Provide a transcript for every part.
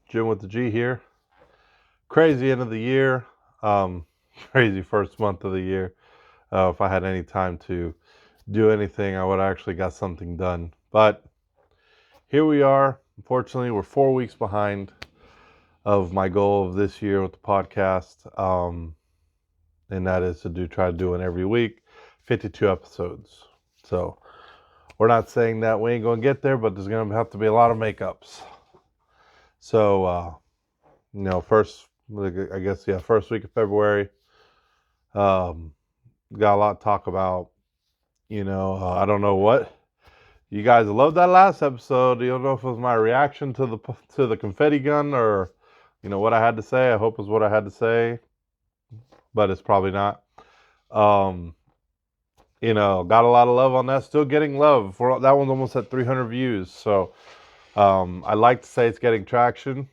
Jim with the G here. Crazy end of the year. Crazy first month of the year. If I had any time to do anything, I would have actually got something done. But here we are. Unfortunately, we're 4 weeks behind of my goal of this year with the podcast. And that is to try to do it every week, 52 episodes. So we're not saying that we ain't going to get there, but there's going to have to be a lot of makeups. So, first week of February. Got a lot to talk about. I don't know what you guys loved that last episode. You don't know if it was my reaction to the confetti gun or what I had to say. I hope it was what I had to say, but it's probably not. Got a lot of love on that. Still getting love for that one's almost at 300 views. So I like to say it's getting traction.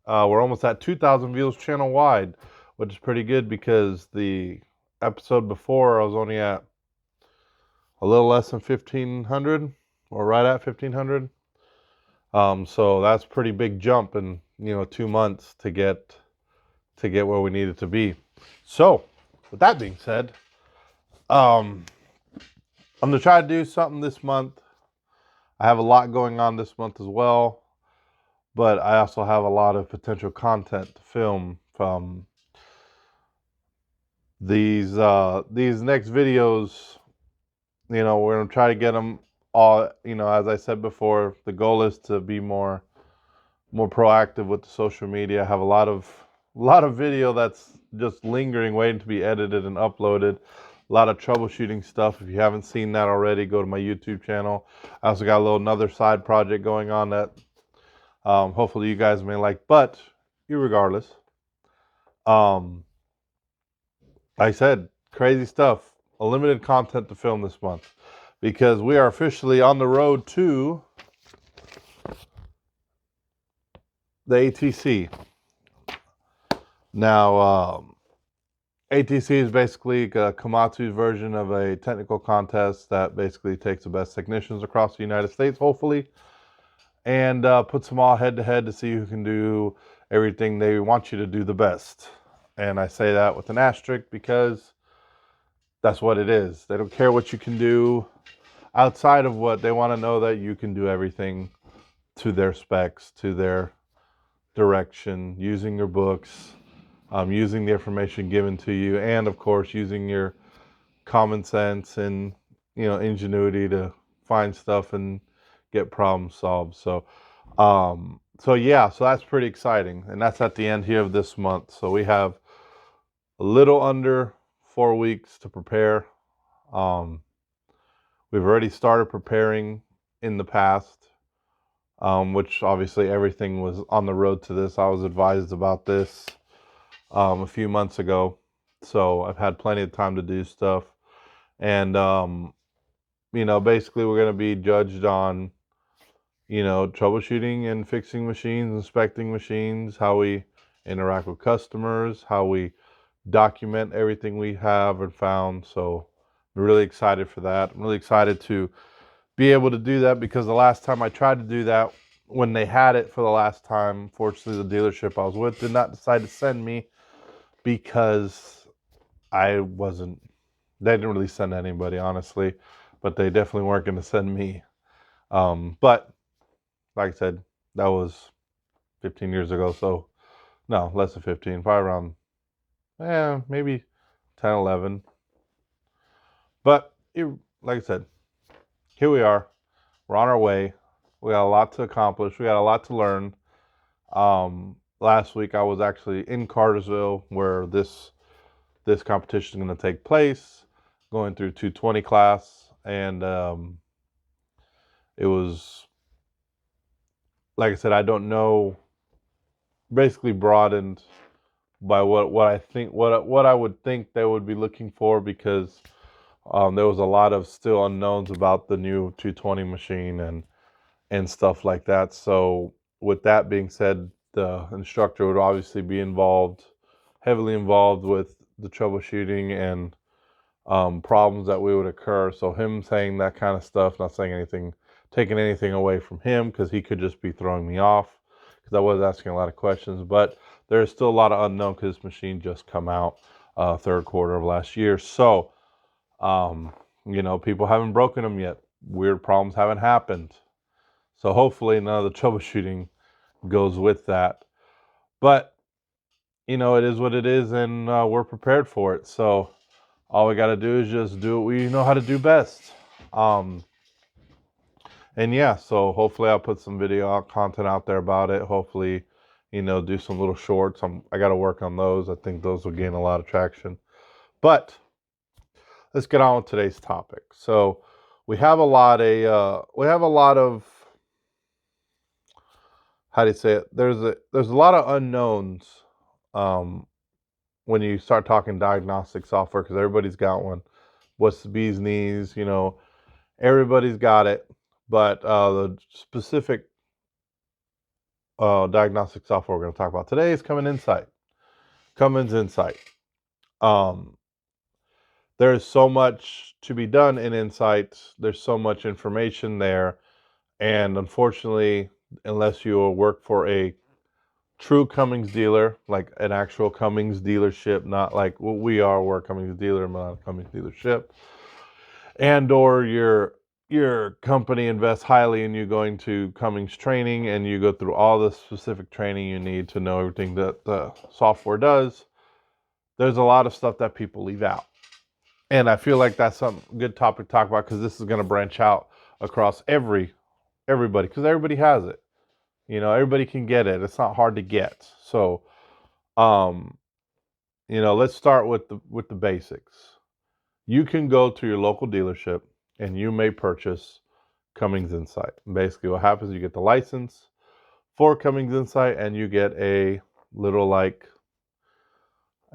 We're almost at 2,000 views channel wide, which is pretty good because the episode before I was only at a little less than 1,500 or right at 1,500. So that's a pretty big jump in 2 months to get where we needed to be. So with that being said, I'm gonna try to do something this month. I have a lot going on this month as well, but I also have a lot of potential content to film from these next videos. We're gonna try to get them all. As I said before, the goal is to be more proactive with the social media. I have a lot of video that's just lingering, waiting to be edited and uploaded. A lot of troubleshooting stuff. If you haven't seen that already, go to my YouTube channel. I also got another side project going on that hopefully you guys may like. But irregardless, like I said, crazy stuff. Limited content to film this month because we are officially on the road to the ATC. Now, ATC is basically Komatsu's version of a technical contest that basically takes the best technicians across the United States, hopefully, and puts them all head to head to see who can do everything they want you to do the best. And I say that with an asterisk because that's what it is. They don't care what you can do outside of what they want to know that you can do everything to their specs, to their direction, using your books, using the information given to you, and of course using your common sense and ingenuity to find stuff and get problems solved. So that's pretty exciting, and that's at the end here of this month. So we have a little under 4 weeks to prepare. We've already started preparing in the past, which obviously everything was on the road to this. I was advised about this a few months ago, so I've had plenty of time to do stuff. And basically we're going to be judged on troubleshooting and fixing machines, inspecting machines, how we interact with customers, how we document everything we have and found. So I'm really excited for that. I'm really excited to be able to do that because the last time I tried to do that, when they had it for the last time, fortunately the dealership I was with did not decide to send me because they didn't really send anybody, honestly, but they definitely weren't going to send me. But like I said, that was 15 years ago. So no, less than 15, probably around, maybe 10, 11. But like I said, here we are. We're on our way. We got a lot to accomplish. We got a lot to learn. Last week I was actually in Cartersville where this competition is going to take place, going through 220 class, and it was, like I said, I don't know, basically broadened by what I would think they would be looking for because there was a lot of still unknowns about the new 220 machine and stuff like that. So with that being said, the instructor would obviously be heavily involved with the troubleshooting and problems that would occur. So him saying that kind of stuff, not saying anything, taking anything away from him, because he could just be throwing me off. because I was asking a lot of questions, but there's still a lot of unknown because this machine just come out third quarter of last year. So, people haven't broken them yet. Weird problems haven't happened. So hopefully none of the troubleshooting goes with that. But, it is what it is, and we're prepared for it. So all we got to do is just do what we know how to do best. And yeah, so hopefully I'll put some video content out there about it. Hopefully, do some little shorts. I got to work on those. I think those will gain a lot of traction. But let's get on with today's topic. So we have a lot of how do you say it? There's a lot of unknowns when you start talking diagnostic software, because everybody's got one. What's the bee's knees? Everybody's got it, but the specific diagnostic software we're going to talk about today is Cummins Insite. There's so much to be done in Insite. There's so much information there, and unfortunately, unless you work for a true Cummins dealer, like an actual Cummins dealership, not like what we are, we're a Cummins dealer, not a Cummins dealership, and or your company invests highly in you going to Cummins training, and you go through all the specific training you need to know everything that the software does, there's a lot of stuff that people leave out. And I feel like that's some good topic to talk about, because this is going to branch out across everybody, because everybody has it. Everybody can get it. It's not hard to get. So, let's start with the basics. You can go to your local dealership and you may purchase Cummins Insite. Basically, what happens is you get the license for Cummins Insite, and you get a little, like,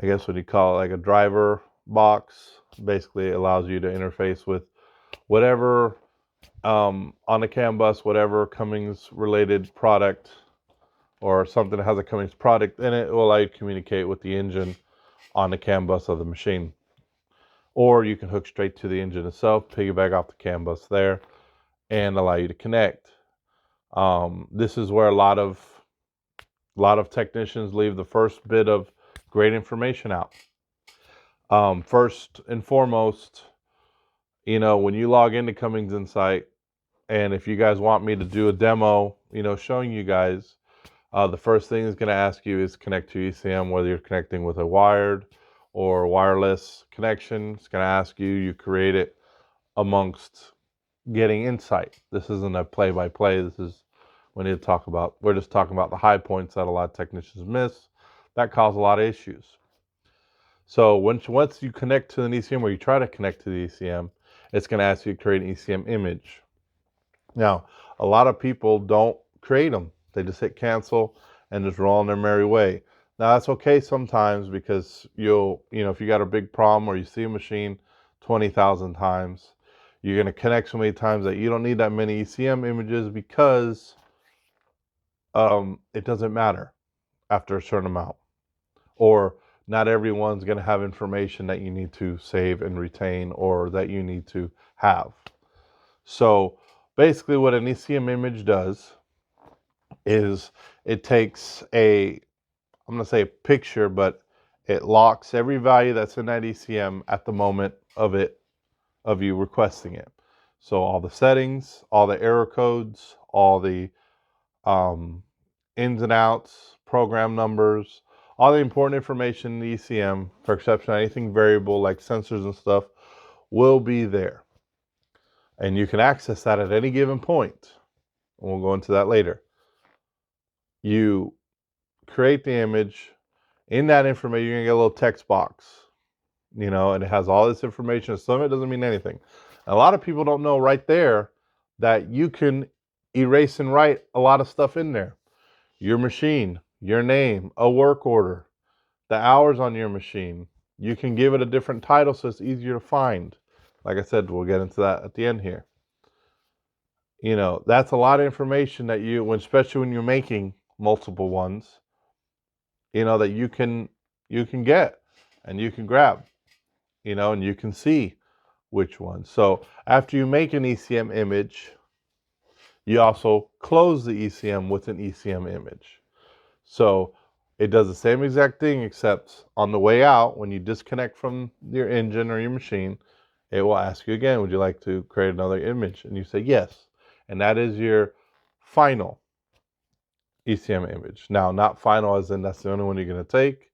I guess what you call it, like a driver box. Basically, it allows you to interface with whatever on the CAN bus, whatever Cummins related product or something that has a Cummins product in it. It will allow you to communicate with the engine on the CAN bus of the machine. Or you can hook straight to the engine itself, piggyback off the CAN bus there, and allow you to connect. This is where a lot of technicians leave the first bit of great information out. First and foremost, when you log into Cummins Insite, and if you guys want me to do a demo, showing you guys, the first thing it's going to ask you is connect to ECM, whether you're connecting with a wired or wireless connection. It's going to ask you, you create it amongst getting Insight. This isn't a play-by-play. This is, we're just talking about the high points that a lot of technicians miss that cause a lot of issues. So once you connect to an ECM, or you try to connect to the ECM, it's going to ask you to create an ECM image. Now, a lot of people don't create them. They just hit cancel and just roll on their merry way. Now, that's okay sometimes, because if you got a big problem, or you see a machine 20,000 times, you're going to connect so many times that you don't need that many ECM images, because it doesn't matter after a certain amount. Or not everyone's going to have information that you need to save and retain, or that you need to have. So basically what an ECM image does is it takes I'm going to say a picture, but it locks every value that's in that ECM at the moment of you requesting it. So all the settings, all the error codes, all the ins and outs, program numbers, all the important information in the ECM, for exception of anything variable like sensors and stuff, will be there. And you can access that at any given point. And we'll go into that later. You create the image. In that information, you're going to get a little text box, and it has all this information. Some of it doesn't mean anything. A lot of people don't know right there that you can erase and write a lot of stuff in there. Your machine, your name, a work order, the hours on your machine. You can give it a different title so it's easier to find. Like I said, we'll get into that at the end here. That's a lot of information that especially when you're making multiple ones, that you can get and you can grab, and you can see which one. So after you make an ECM image, you also close the ECM with an ECM image. So it does the same exact thing, except on the way out, when you disconnect from your engine or your machine, it will ask you again, would you like to create another image? And you say yes. And that is your final ECM image. Now, not final as in that's the only one you're going to take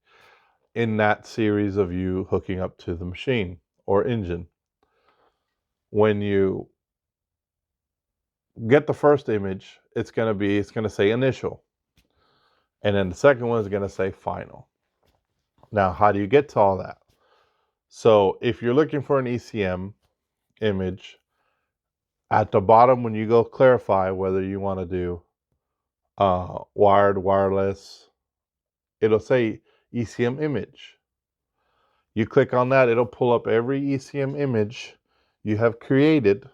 in that series of you hooking up to the machine or engine. When you get the first image, it's going to say initial. And then the second one is going to say final. Now, how do you get to all that? So if you're looking for an ECM image, at the bottom when you go clarify whether you want to do wired, wireless, it'll say ECM image. You click on that, it'll pull up every ECM image you have created,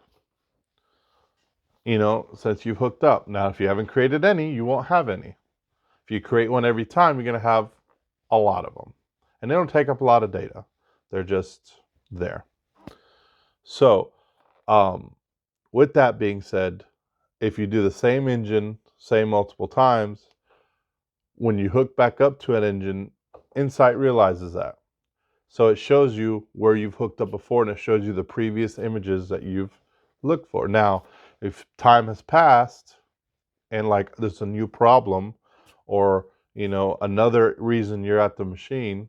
since you've hooked up. Now, if you haven't created any, you won't have any. If you create one every time, you're going to have a lot of them. And they don't take up a lot of data. They're just there. So, with that being said, if you do the same engine, same multiple times, when you hook back up to an engine, Insite realizes that. So it shows you where you've hooked up before, and it shows you the previous images that you've looked for. Now, if time has passed and like there's a new problem or, another reason you're at the machine,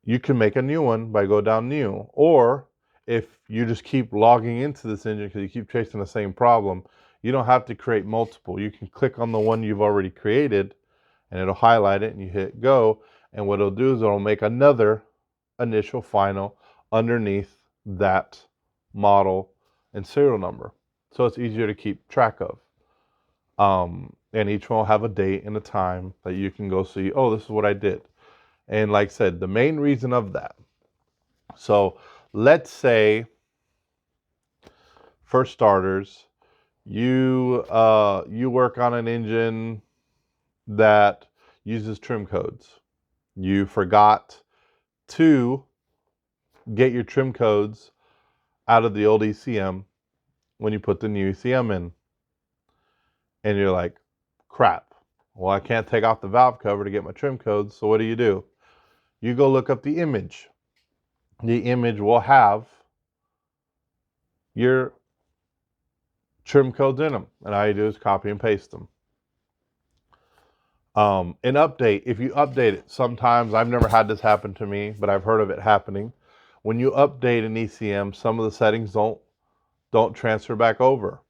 you can make a new one by go down new. Or if you just keep logging into this engine because you keep chasing the same problem, you don't have to create multiple. You can click on the one you've already created and it'll highlight it and you hit go. And what it'll do is it'll make another initial final underneath that model and serial number. So it's easier to keep track of. And each one will have a date and a time that you can go see, oh, this is what I did. And like I said, the main reason of that. So let's say, for starters, you work on an engine that uses trim codes. You forgot to get your trim codes out of the old ECM when you put the new ECM in. And you're like, crap. Well, I can't take off the valve cover to get my trim codes, so what do? You go look up the image. The image will have your trim codes in them. And all you do is copy and paste them. An update, if you update it, sometimes, I've never had this happen to me, but I've heard of it happening. When you update an ECM, some of the settings don't transfer back over.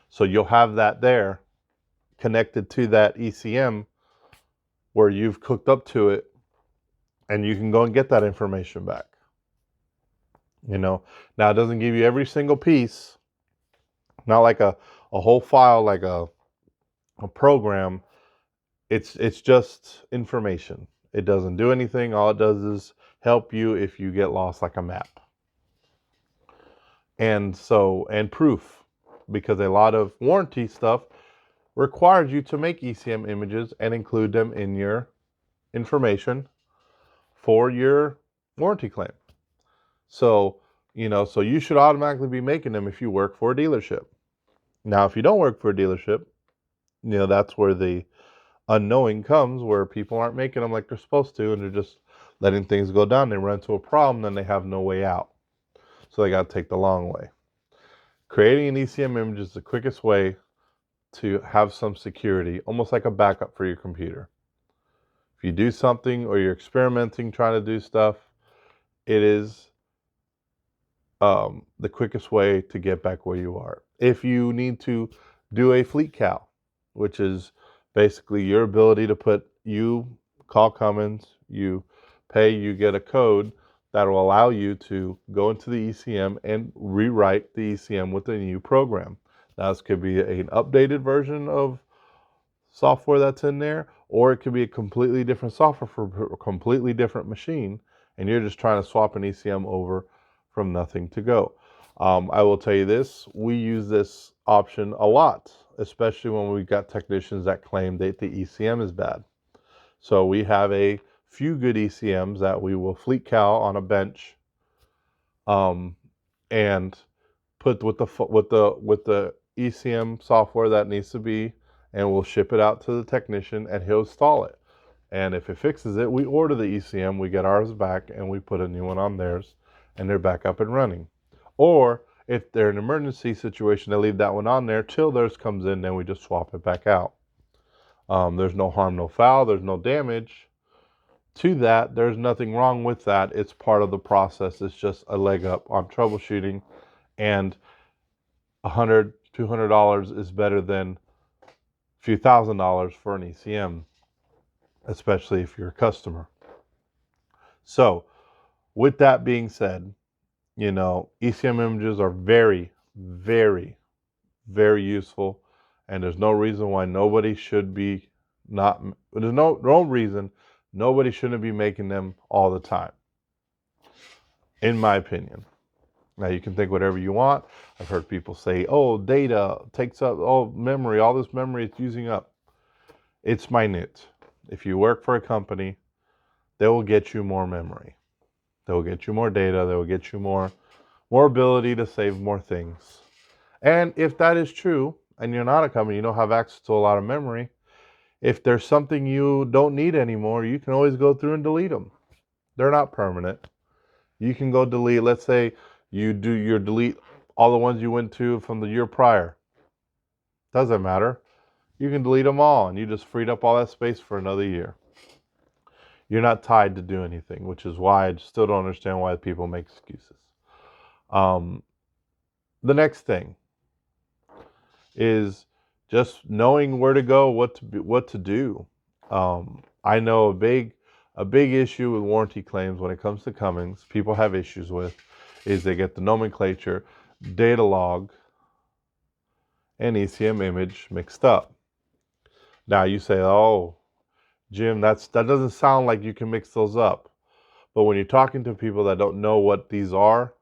So you'll have that there connected to that ECM where you've hooked up to it, and you can go and get that information back. Now it doesn't give you every single piece, not like a whole file, like a program. It's just information. It doesn't do anything. All it does is help you if you get lost, like a map. And proof, because a lot of warranty stuff requires you to make ECM images and include them in your information for your warranty claim. So, so you should automatically be making them if you work for a dealership. Now, if you don't work for a dealership, that's where the unknowing comes, where people aren't making them like they're supposed to, and they're just letting things go down. They run into a problem, then they have no way out. So they got to take the long way. Creating an ECM image is the quickest way to have some security, almost like a backup for your computer. If you do something or you're experimenting, trying to do stuff, it is the quickest way to get back where you are. If you need to do a fleet cal, which is basically your ability to you call Cummins, you pay, you get a code that will allow you to go into the ECM and rewrite the ECM with a new program. Now, this could be an updated version of software that's in there, or it could be a completely different software for a completely different machine, and you're just trying to swap an ECM over from nothing to go. I will tell you this, we use this option a lot, especially when we've got technicians that claim that the ECM is bad. So we have a few good ECMs that we will fleet cal on a bench, and put with the ECM software that needs to be and we'll ship it out to the technician, and he'll install it. And if it fixes it, we order the ECM, we get ours back, and we put a new one on theirs, and they're back up and running. Or if they're in an emergency situation, they leave that one on there till theirs comes in, then we just swap it back out. There's no harm, no foul, there's no damage to that. There's nothing wrong with that. It's part of the process. It's just a leg up on troubleshooting, and $100, $200 is better than a few $1,000s for an ECM, especially if you're a customer. So with that being said, ECM images are very, very, very useful, and there's no reason why nobody should be there's no reason nobody shouldn't be making them all the time, in my opinion. Now, you can think whatever you want. I've heard people say, oh, data takes up all memory, all this memory it's using up. It's minute. If you work for a company, they will get you more memory. They will get you more data. They will get you more ability to save more things. And if that is true, and you're not a company, you don't have access to a lot of memory, if there's something you don't need anymore, you can always go through and delete them. They're not permanent. You can go delete, let's say you delete all the ones you went to from the year prior. Doesn't matter. You can delete them all, and you just freed up all that space for another year. You're not tied to do anything, which is why I still don't understand why people make excuses. The next thing is just knowing where to go, what to do. I know a big issue with warranty claims when it comes to Cummins, people have issues with, is they get the nomenclature, data log, and ECM image mixed up. Now you say, oh, Jim, that doesn't sound like you can mix those up. But when you're talking to people that don't know what these are,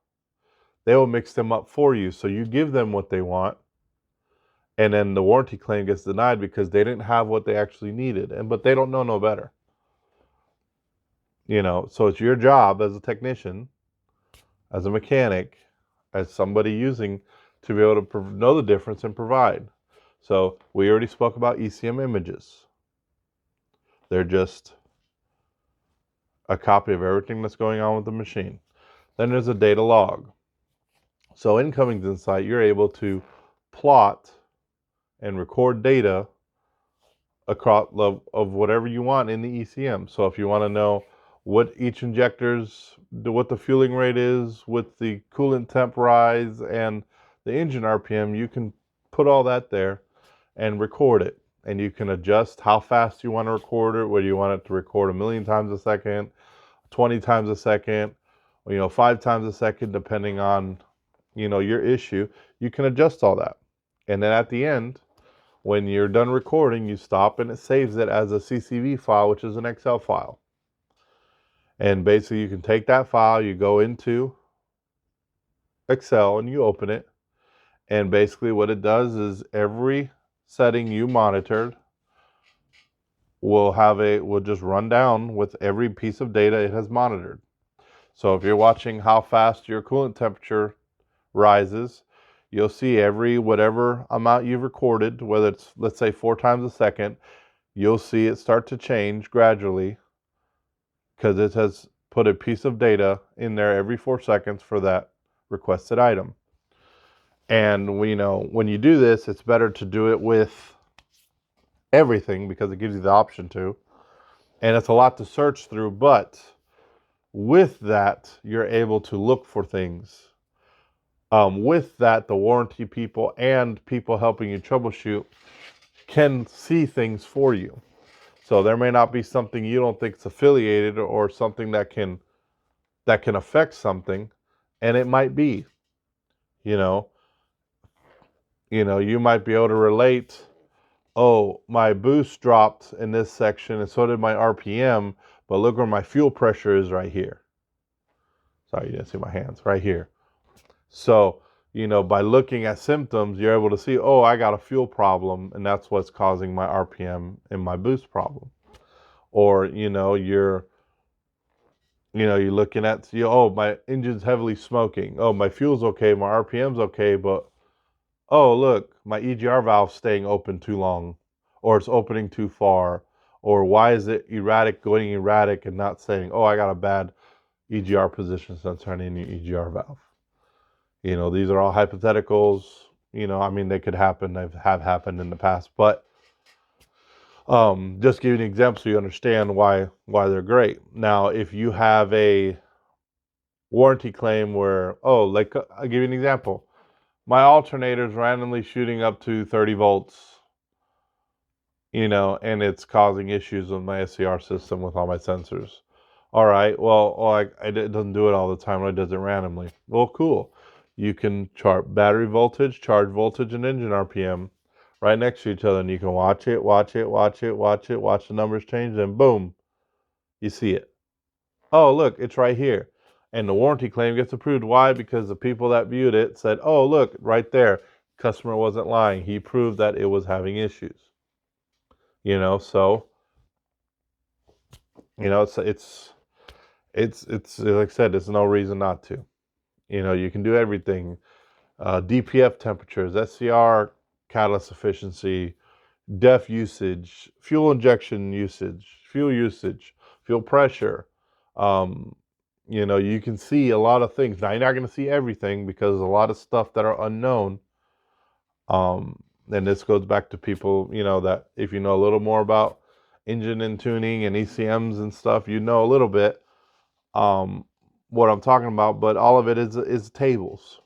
they will mix them up for you. So you give them what they want, and then the warranty claim gets denied because they didn't have what they actually needed. But they don't know no better. So it's your job as a technician, as a mechanic, as somebody using, to be able to know the difference and provide. So we already spoke about ECM images. They're just a copy of everything that's going on with the machine. Then there's a data log. So in Cummins Insite, you're able to plot and record data across of whatever you want in the ECM. So if you want to know what each what the fueling rate is, with the coolant temp rise and the engine RPM, you can put all that there and record it. And you can adjust how fast you want to record it, whether you want it to record 1,000,000 times a second, 20 times a second, 5 times a second, depending on, your issue. You can adjust all that. And then at the end, when you're done recording, you stop and it saves it as a CSV file, which is an Excel file. And basically you can take that file, you go into Excel and you open it. And basically what it does is every setting you monitored will just run down with every piece of data it has monitored. So if you're watching how fast your coolant temperature rises, you'll see whatever amount you've recorded, whether it's, let's say, 4 times a second, you'll see it start to change gradually because it has put a piece of data in there every 4 seconds for that requested item. And when you do this, it's better to do it with everything because it gives you the option to. And it's a lot to search through, but with that, you're able to look for things. With that, the warranty people and people helping you troubleshoot can see things for you. So there may not be something you don't think is affiliated or something that can affect something, and it might be. You might be able to relate, oh, my boost dropped in this section and so did my RPM, but look where my fuel pressure is right here. Sorry, you didn't see my hands, right here. So, by looking at symptoms, you're able to see, oh, I got a fuel problem, and that's what's causing my RPM and my boost problem. Or, you're looking at, oh, my engine's heavily smoking. Oh, my fuel's okay, my RPM's okay, but, oh, look, my EGR valve's staying open too long. or it's opening too far, or why is it going erratic and not saying, oh, I got a bad EGR position, so I'm turning in your EGR valve. These are all hypotheticals. I mean, they could happen. They have happened in the past, but just give you an example so you understand why they're great. Now, if you have a warranty claim where, like I'll give you an example. My alternator's randomly shooting up to 30 volts, and it's causing issues with my SCR system with all my sensors. All right, well, it doesn't do it all the time, it does it randomly. Well, cool. You can chart battery voltage, charge voltage, and engine RPM right next to each other, and you can watch watch the numbers change, and boom, you see it. Oh, look, it's right here. And the warranty claim gets approved. Why? Because the people that viewed it said, oh, look, right there. Customer wasn't lying. He proved that it was having issues. So, it's like I said, there's no reason not to. You can do everything. DPF temperatures, SCR catalyst efficiency, DEF usage, fuel injection usage, fuel pressure. You can see a lot of things. Now, you're not going to see everything because there's a lot of stuff that are unknown. And this goes back to people, that if you know a little more about engine and tuning and ECMs and stuff, a little bit what I'm talking about. But all of it is tables.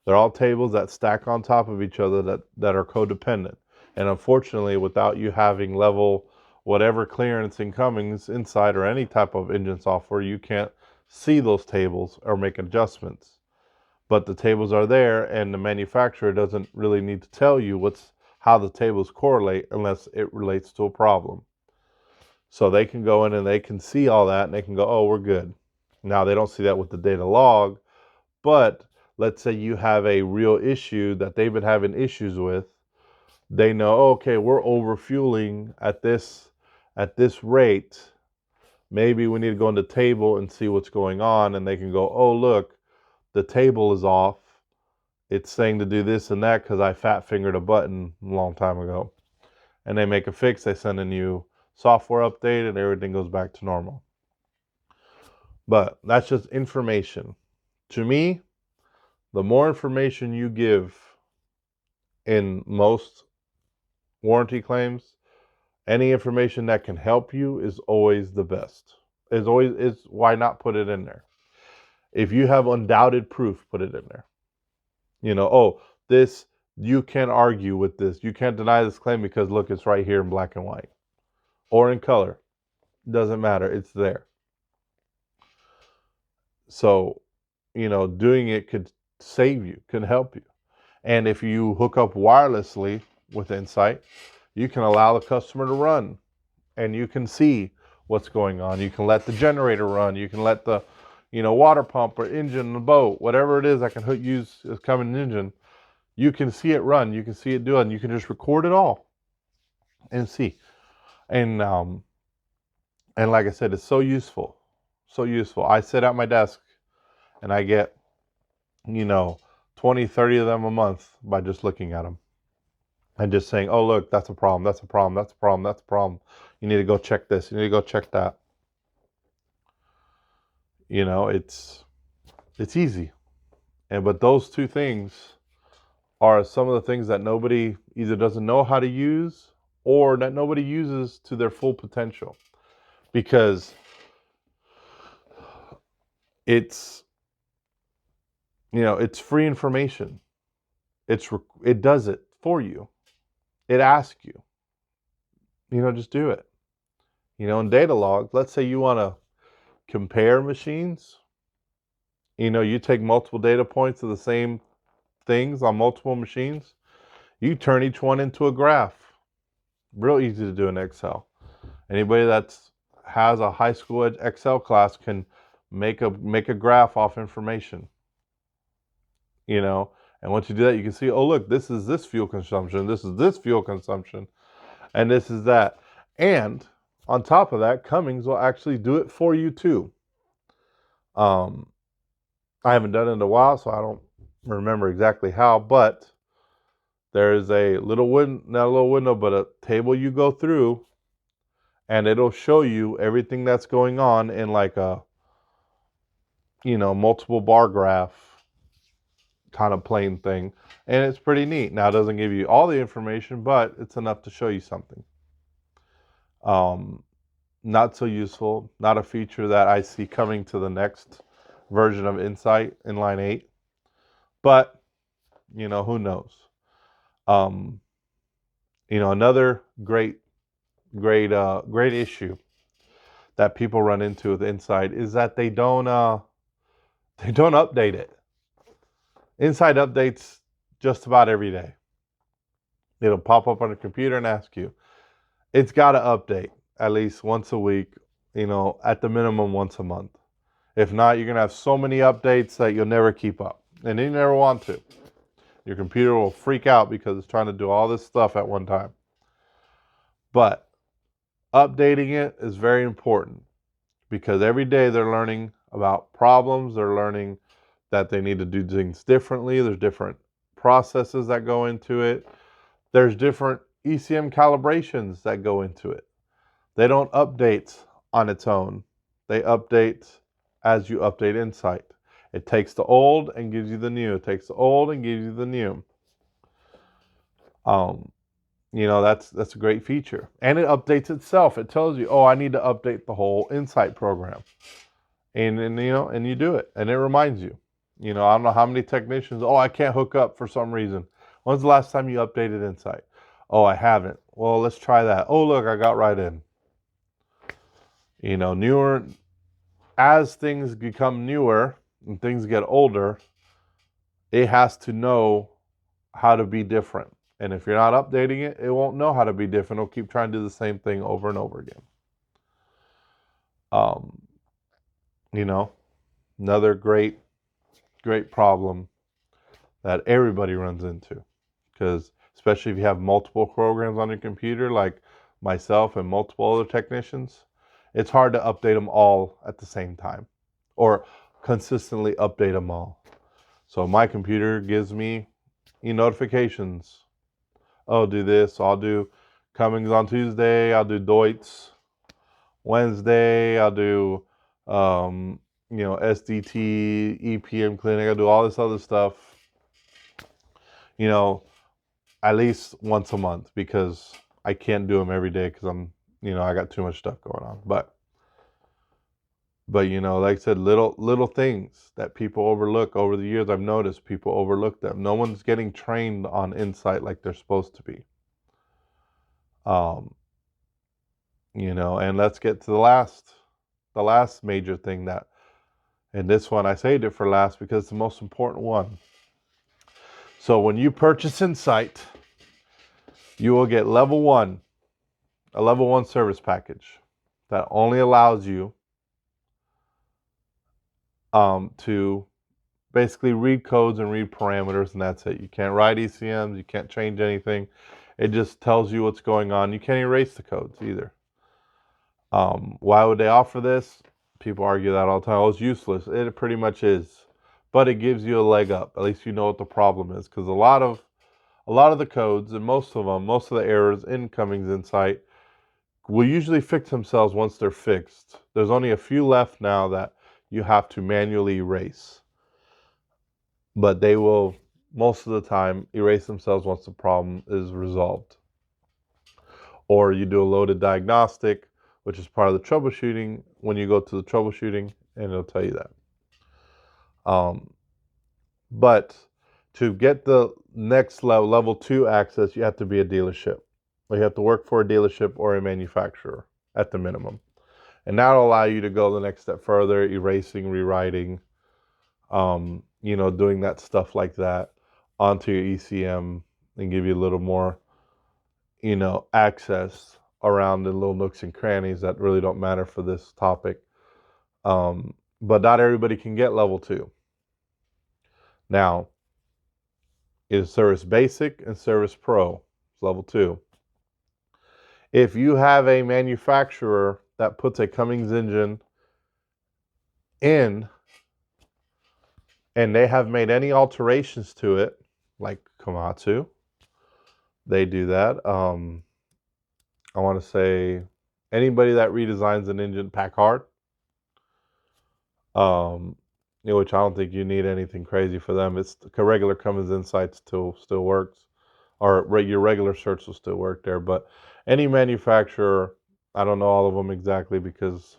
They're all tables that stack on top of each other that are codependent. And unfortunately, without you having level whatever clearance in Cummins, Insite, or any type of engine software, you can't see those tables or make adjustments. But the tables are there, and the manufacturer doesn't really need to tell you how the tables correlate unless it relates to a problem. So they can go in and they can see all that, and they can go, oh, we're good. Now, they don't see that with the data log, but let's say you have a real issue that they've been having issues with. They know, okay, we're overfueling at this rate. Maybe we need to go in the table and see what's going on, and they can go, oh, look, the table is off. It's saying to do this and that because I fat fingered a button a long time ago. And they make a fix. They send a new software update, and everything goes back to normal. But that's just information. To me, the more information you give in most warranty claims, any information that can help you is always the best. Why not put it in there? If you have undoubted proof, put it in there. This, you can't argue with this. You can't deny this claim because look, it's right here in black and white or in color. Doesn't matter. It's there. So, doing it could save you, can help you. And if you hook up wirelessly with Insite, you can allow the customer to run and you can see what's going on. You can let the generator run. You can let the, water pump or engine, the boat, whatever it is that can use as Cummins engine. You can see it run. You can see it do it. And you can just record it all and see. And like I said, it's so useful. So useful. I sit at my desk and I get, 20, 30 of them a month by just looking at them. And just saying, oh, look, that's a problem, that's a problem, that's a problem, that's a problem. You need to go check this. You need to go check that. It's easy. But those two things are some of the things that nobody either doesn't know how to use or that nobody uses to their full potential. Because it's free information. It does it for you. It asks you, just do it. In data log, let's say you want to compare machines. You take multiple data points of the same things on multiple machines. You turn each one into a graph. Real easy to do in Excel. Anybody that has a high school Excel class can make a graph off information. And once you do that, you can see, oh, look, this is this fuel consumption, this is this fuel consumption, and this is that. And on top of that, Cummins will actually do it for you too. I haven't done it in a while, so I don't remember exactly how, but There's a little window, not a little window, but a table you go through, and it'll show you everything that's going on in like a, multiple bar graph kind of plain thing. And it's pretty neat. Now, it doesn't give you all the information, but it's enough to show you something. Not so useful, not a feature that I see coming to the next version of Insight in line 8. But, who knows? Another great issue that people run into with Insight is that they don't update it. Insight updates just about every day. It'll pop up on your computer and ask you. It's got to update at least once a week, at the minimum once a month. If not, you're going to have so many updates that you'll never keep up. And you never want to. Your computer will freak out because it's trying to do all this stuff at one time. But updating it is very important because every day they're learning about problems. They're learning that they need to do things differently. There's different processes that go into it. There's different ECM calibrations that go into it. They don't update on its own. They update as you update Insight. It takes the old and gives you the new. It takes the old and gives you the new. That's a great feature. And it updates itself. It tells you, I need to update the whole Insight program. And you do it. And it reminds you. I don't know how many technicians, I can't hook up for some reason. When's the last time you updated Insight? I haven't. Well, let's try that. Look, I got right in. Newer, as things become newer and things get older, it has to know how to be different. And if you're not updating it, it won't know how to be different. It'll keep trying to do the same thing over and over again. Another great problem that everybody runs into, because especially if you have multiple programs on your computer, like myself and multiple other technicians, it's hard to update them all at the same time or consistently update them all. So my computer gives me notifications. Do this. I'll do Cummins on Tuesday. I'll do Deutz Wednesday. I'll do SDT, EPM clinic. I'll do all this other stuff. At least once a month, because I can't do them every day because I'm, I got too much stuff going on. But like I said, little things that people overlook over the years. I've noticed people overlook them. No one's getting trained on Insight like they're supposed to be. And let's get to the last major thing and this one I saved it for last because it's the most important one. So when you purchase Insight, you will get a level 1 service package that only allows you to basically read codes and read parameters, and that's it. You can't write ECMs, you can't change anything. It just tells you what's going on. You can't erase the codes either. Why would they offer this? People argue that all the time. It's useless. It pretty much is. But it gives you a leg up. At least you know what the problem is. Because a lot of the codes, and most of the errors in Cummins Insight will usually fix themselves once they're fixed. There's only a few left now that you have to manually erase. But they will, most of the time, erase themselves once the problem is resolved. Or you do a loaded diagnostic, which is part of the troubleshooting when you go to the troubleshooting, and it'll tell you that. But to get the next level 2 access, you have to be a dealership. Or you have to work for a dealership or a manufacturer at the minimum. And that'll allow you to go the next step further, erasing, rewriting, doing that stuff like that onto your ECM and give you a little more, access around the little nooks and crannies that really don't matter for this topic. But not everybody can get level 2. Now, is Service Basic and Service Pro. It's level 2. If you have a manufacturer that puts a Cummins engine in and they have made any alterations to it, like Komatsu, They do that. I want to say anybody that redesigns an engine, Packard, um, which I don't think you need anything crazy for them. It's the regular Cummins Insight still works, or your regular certs will still work there. But any manufacturer, I don't know all of them exactly because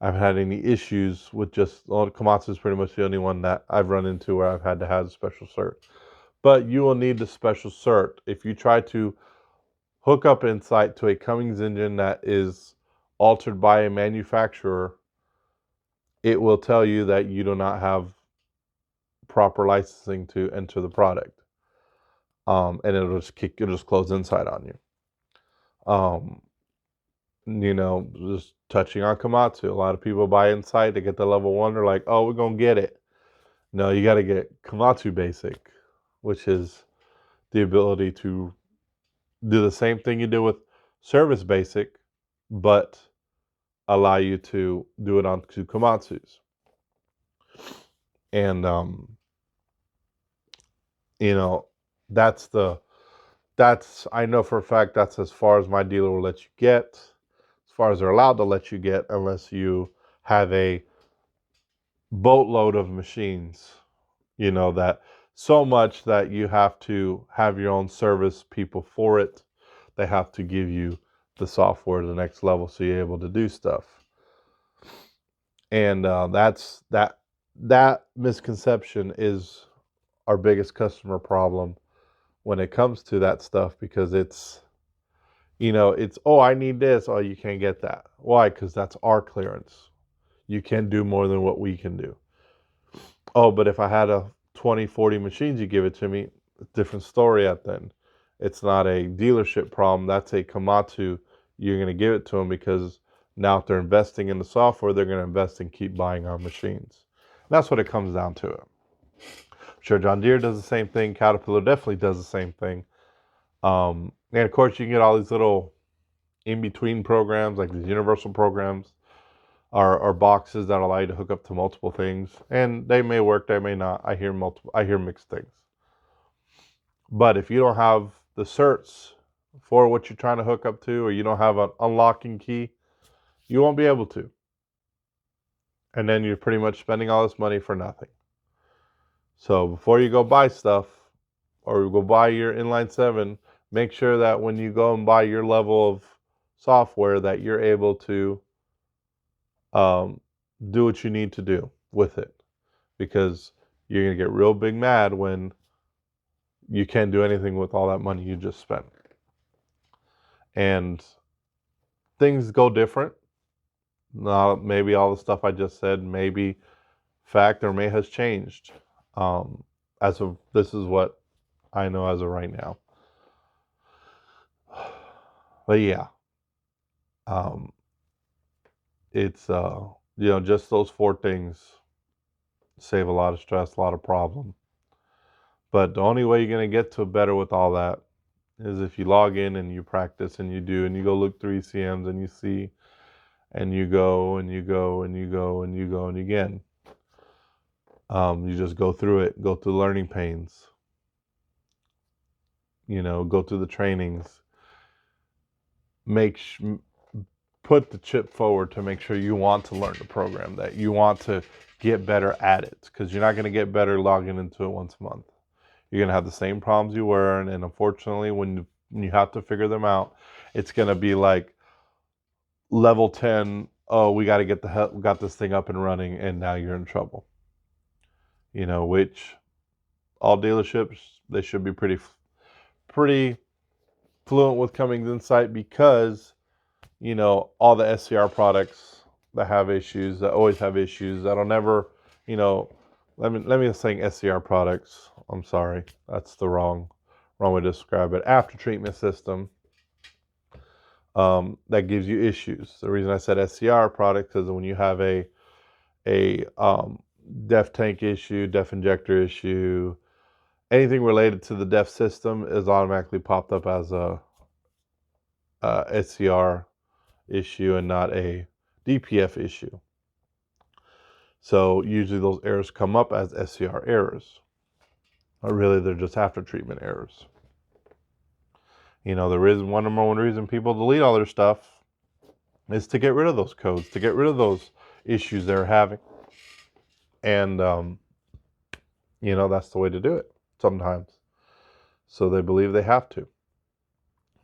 I've had any issues with just Komatsu is pretty much the only one that I've run into where I've had to have a special cert. But you will need the special cert if you try to hook up Insight to a Cummins engine that is altered by a manufacturer. It will tell you that you do not have proper licensing to enter the product, and it'll just close Insight on you. Just touching on Komatsu, a lot of people buy Insight, they get the level 1, they're like, oh, we're gonna get it. No, you got to get Komatsu Basic, which is the ability to do the same thing you do with Service Basic, but allow you to do it onto Komatsu's. And you know, that's I know for a fact that's as far as my dealer will let you get, as far as they're allowed to let you get, unless you have a boatload of machines, that so much that you have to have your own service people for it. They have to give you the software to the next level so you're able to do stuff. And that misconception is our biggest customer problem when it comes to that stuff, because it's, oh, I need this. Oh, you can't get that. Why? Because that's our clearance. You can't do more than what we can do. Oh, but if I had a 20, 40 machines, you give it to me, different story at then. It's not a dealership problem. That's a Komatsu. You're going to give it to them because now if they're investing in the software, they're going to invest and keep buying our machines. That's what it comes down to. I'm sure John Deere does the same thing. Caterpillar definitely does the same thing. And of course, you can get all these little in-between programs, like these universal programs, are boxes that allow you to hook up to multiple things, and they may work, they may not. I hear mixed things. But if you don't have the certs for what you're trying to hook up to, or you don't have an unlocking key, you won't be able to. And then you're pretty much spending all this money for nothing. So before you go buy stuff, or go buy your inline 7, make sure that when you go and buy your level of software that you're able to do what you need to do with it, because you're going to get real big mad when you can't do anything with all that money you just spent. And things go different. Now, maybe all the stuff I just said, maybe fact or may has changed. As of this is what I know as of right now. But yeah, it's just those 4 things save a lot of stress, a lot of problem. But the only way you're going to get to better with all that is if you log in and you practice and you do, and you go look through ECMs and you see, and you go and you go and you go and you go and again. You just go through it, go through learning pains, go through the trainings, put the chip forward to make sure you want to learn the program, that you want to get better at it, because you're not going to get better logging into it once a month. You're going to have the same problems you were, and unfortunately, when you have to figure them out, it's going to be like level 10, oh, we got this thing up and running, and now you're in trouble. Which all dealerships, they should be pretty fluent with Cummins Insight, because all the SCR products that have issues, that always have issues, that'll never, let me saying SCR products. I'm sorry, that's the wrong way to describe it. After treatment system that gives you issues. The reason I said SCR product is when you have a DEF tank issue, DEF injector issue, anything related to the DEF system is automatically popped up as a SCR issue and not a DPF issue. So usually those errors come up as SCR errors. But really, they're just after treatment errors. You know, the number one reason people delete all their stuff is to get rid of those codes, to get rid of those issues they're having. And, you know, that's the way to do it sometimes. So they believe they have to.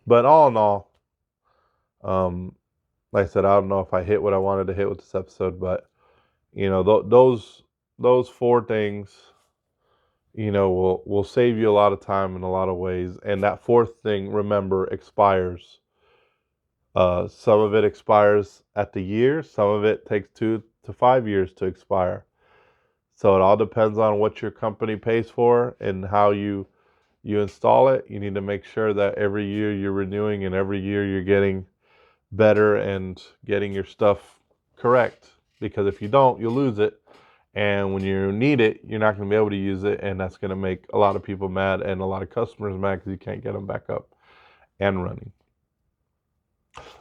But all in all, like I said, I don't know if I hit what I wanted to hit with this episode, but, you know, those 4 things, you know, will save you a lot of time in a lot of ways. And that 4th thing, remember, expires. Some of it expires at the year. Some of it takes 2 to 5 years to expire. So it all depends on what your company pays for and how you install it. You need to make sure that every year you're renewing and every year you're getting better and getting your stuff correct. Because if you don't, you'll lose it. And when you need it, you're not going to be able to use it. And that's going to make a lot of people mad and a lot of customers mad because you can't get them back up and running.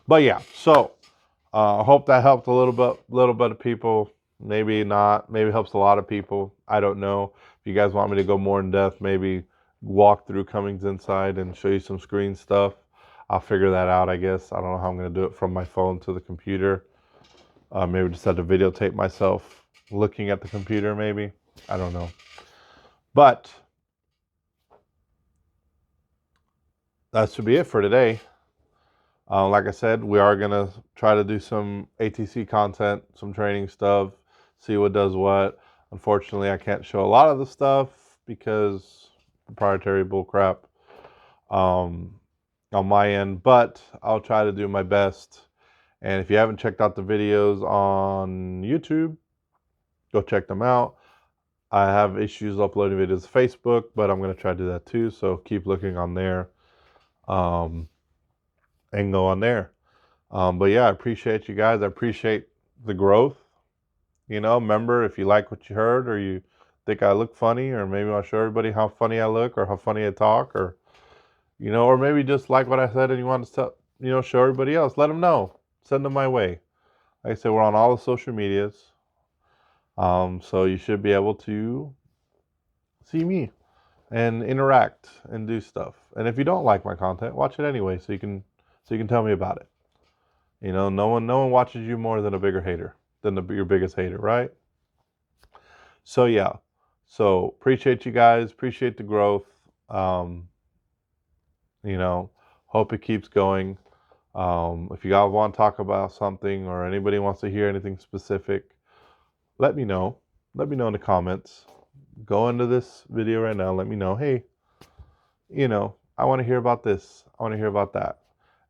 But yeah, so I hope that helped a little bit of people. Maybe not. Maybe helps a lot of people. I don't know. If you guys want me to go more in depth, maybe walk through Cummins Insite and show you some screen stuff, I'll figure that out, I guess. I don't know how I'm going to do it from my phone to the computer. Maybe just have to videotape myself looking at the computer, maybe. I don't know. But that should be it for today. Like I said, we are going to try to do some ATC content, some training stuff, see what does what. Unfortunately, I can't show a lot of the stuff because proprietary bullcrap on my end, but I'll try to do my best. And if you haven't checked out the videos on YouTube, go check them out. I have issues uploading videos to Facebook, but I'm going to try to do that too. So keep looking on there. And go on there. But yeah, I appreciate you guys. I appreciate the growth. You know, remember, if you like what you heard or you think I look funny, or maybe I'll show everybody how funny I look or how funny I talk, or, you know, or maybe just like what I said and you want to tell, you know, show everybody else, let them know. Send them my way. Like I said, we're on all the social medias. So you should be able to see me and interact and do stuff. And if you don't like my content, watch it anyway so you can tell me about it. You know, no one watches you more than a bigger hater, than your biggest hater, right? So yeah, so appreciate you guys, appreciate the growth. You know, hope it keeps going. If you guys want to talk about something or anybody wants to hear anything specific, let me know. Let me know in the comments. Go into this video right now. Let me know, hey, you know, I want to hear about this. I want to hear about that.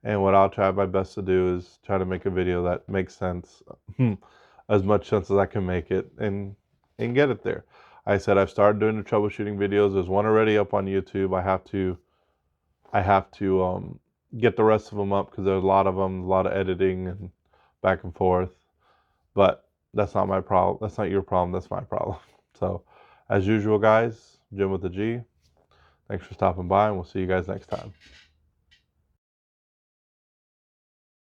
And what I'll try my best to do is try to make a video that makes sense, as much sense as I can make it, and get it there. I said I've started doing the troubleshooting videos. There's one already up on YouTube. I have to get the rest of them up because there's a lot of them, a lot of editing and back and forth. But that's not my problem. That's not your problem. That's my problem. So, as usual, guys, Jim with the G. Thanks for stopping by, and we'll see you guys next time.